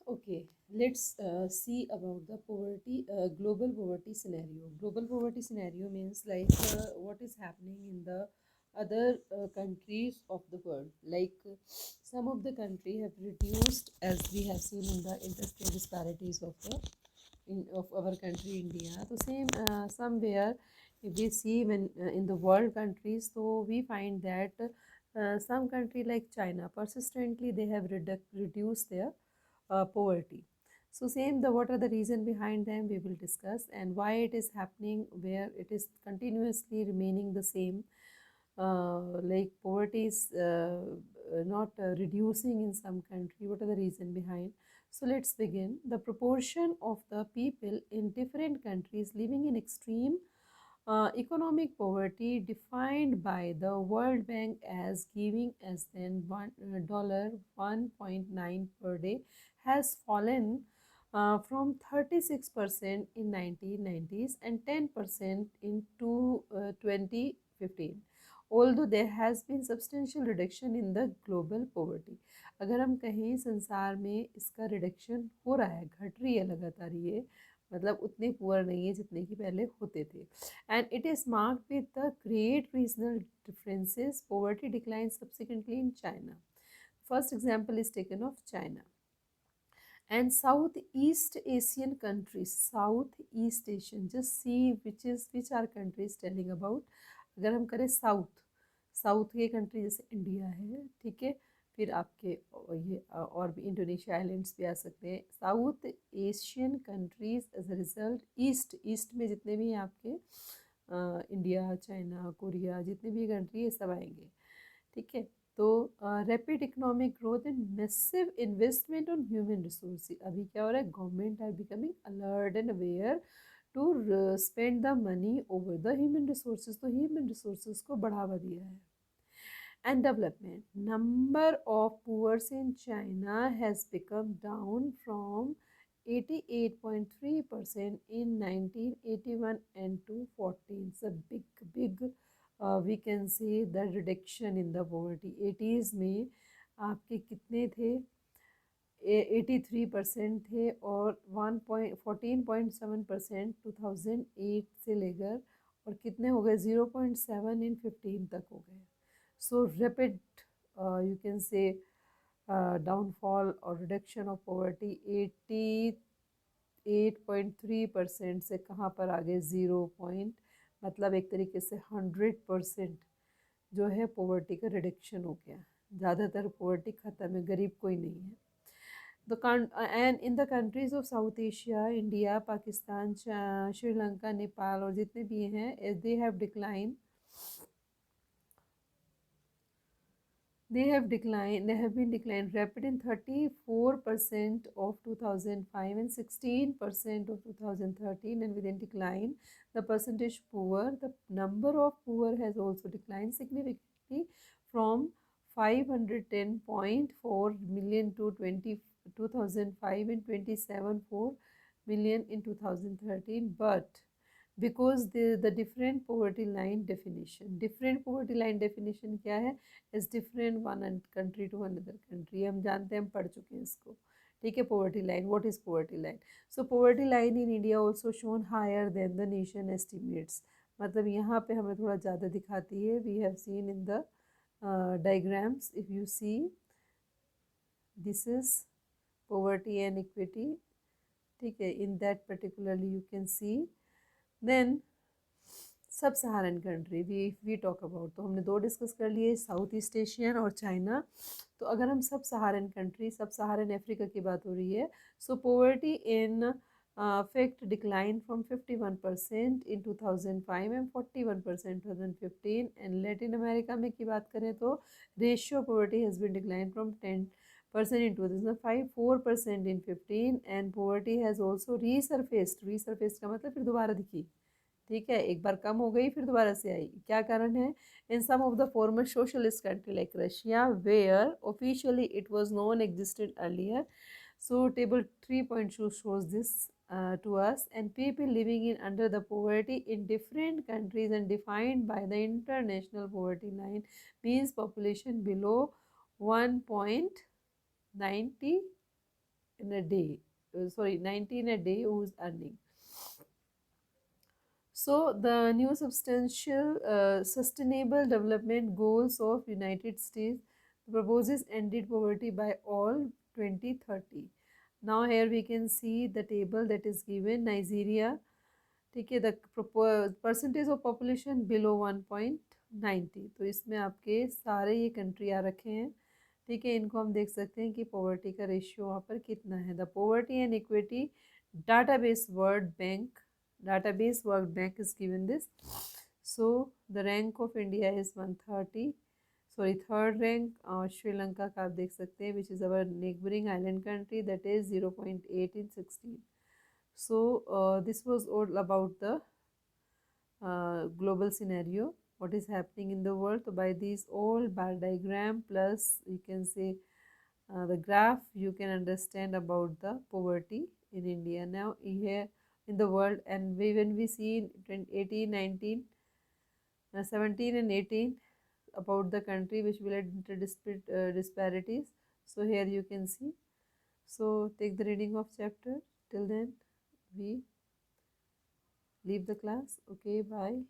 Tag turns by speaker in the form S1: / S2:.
S1: Okay, let's see about the poverty, global poverty scenario. Global poverty scenario means like what is happening in the other countries of the world. Like some of the country have reduced, as we have seen in the interstate disparities of the of our country India. So same somewhere if we see when in the world countries, so we find that some country like China persistently they have reduced their poverty. So same the what are the reason behind them we will discuss, and why it is happening, where it is continuously remaining the same, like poverty is not reducing in some country. What are the reason behind? So let's begin. The proportion of the people in different countries living in extreme economic poverty, defined by the World Bank as giving as than dollar 1.9 per day, has fallen from 36% in 1990s and 10% in 2015. Although there has been substantial reduction in the global poverty. अगर हम कहें संसार में इसका reduction हो रहा है, घट रही है लगातार, ये मतलब उतने पुअर नहीं है जितने की पहले होते थे. And it is marked with the great regional differences. Poverty declined subsequently in China. First example is taken of China. And Southeast Asian countries, Southeast Asian, just see which are countries telling about. अगर हम करें south के country जैसे India है, ठीक है, फिर आपके ये और भी इंडोनेशिया आइलैंड्स भी आ सकते हैं. South Asian countries as a result, east में जितने भी हैं आपके इंडिया, चाइना, कोरिया, जितने भी कंट्री ये सब आएंगे, ठीक है. तो rapid economic growth and massive investment on human resource. अभी क्या हो रहा है, government are becoming alert and aware to spend the money over the human resources. तो ह्यूमन रिसोर्सेज को बढ़ावा दिया है. And development, number of poor in China has become down from 88.3% in 1981 and to 14. It's a big we can say the reduction in the poverty. 80s में आपके कितने थे, 83% थे, और 14.7% 2008 से लेकर और कितने हो गए 0.7 इन 15 तक हो गए. So rapid, you can say, downfall or reduction of poverty. 88.3% से कहाँ पर आ गए 0 मतलब एक तरीके से 100% जो है पोवर्टी का रिडक्शन हो गया. ज़्यादातर पोवर्टी ख़त्म है, गरीब कोई नहीं है. And in the countries of south Asia, India, Pakistan, Sri Lanka, Nepal और जितने भी हैं, they have decline. They have been declined rapid in 34% of 2005 and 16% of 2013, and within decline, the percentage poor, the number of poor has also declined significantly from 510.4 million to 2005 and 27.4 million in 2013. But because the different poverty line definition क्या है, is different one country to another country. हम जानते हैं, हम पढ़ चुके हैं इसको, ठीक है. poverty line, what is poverty line? So poverty line in India also shown higher than the nation estimates. मतलब यहाँ पे हमें थोड़ा ज़्यादा दिखाती है. We have seen in the diagrams, if you see, this is poverty and equity, ठीक है. In that particularly you can see. Then सब सहारन कंट्री वी टॉक अबाउट, तो हमने दो डिस्कस कर लिए, साउथ ईस्ट एशियन और चाइना. तो अगर हम सब सहारन कंट्री, सब सहारन अफ्रीका की बात हो रही है, so poverty in fact decline from 51% in 2005 and 41% 2015. And Latin America में की बात करें तो ratio poverty has been decline from 10% in 2005, 4% in 15, and poverty has also resurfaced का मतलब फिर दोबारा दिखी, ठीक है. एक बार कम हो गई, फिर दोबारा से आई. क्या कारण है? In some of the former socialist country like Russia, where officially it was non existed earlier. So table 3.2 shows this to us. And people living in under the poverty in different countries and defined by the international poverty line means population below 1.90 in a day, sorry, 19 a day who is earning. So the new substantial sustainable development goals of United States proposes ended poverty by all 2030. Now here we can see the table that is given. Nigeria, ठीक है, the percentage of population below 1.90, तो इसमें आपके सारे ये country आ रखे हैं, ठीक है। इनको हम देख सकते हैं कि पॉवर्टी का रेशियो वहाँ पर कितना है। The poverty and equity database World Bank is given this. So the rank of India is 130, sorry, third rank Sri Lanka का आप देख सकते हैं, which is our neighboring island country, that is 0.8 in 16. So this was all about the global scenario, what is happening in the world. So by these all bar diagram plus you can say the graph, you can understand about the poverty in India now here in the world. And when we see 18, 19, 17 and 18 about the country which will add disparities. So here you can see. So take the reading of chapter. Till then we leave the class. Okay, bye.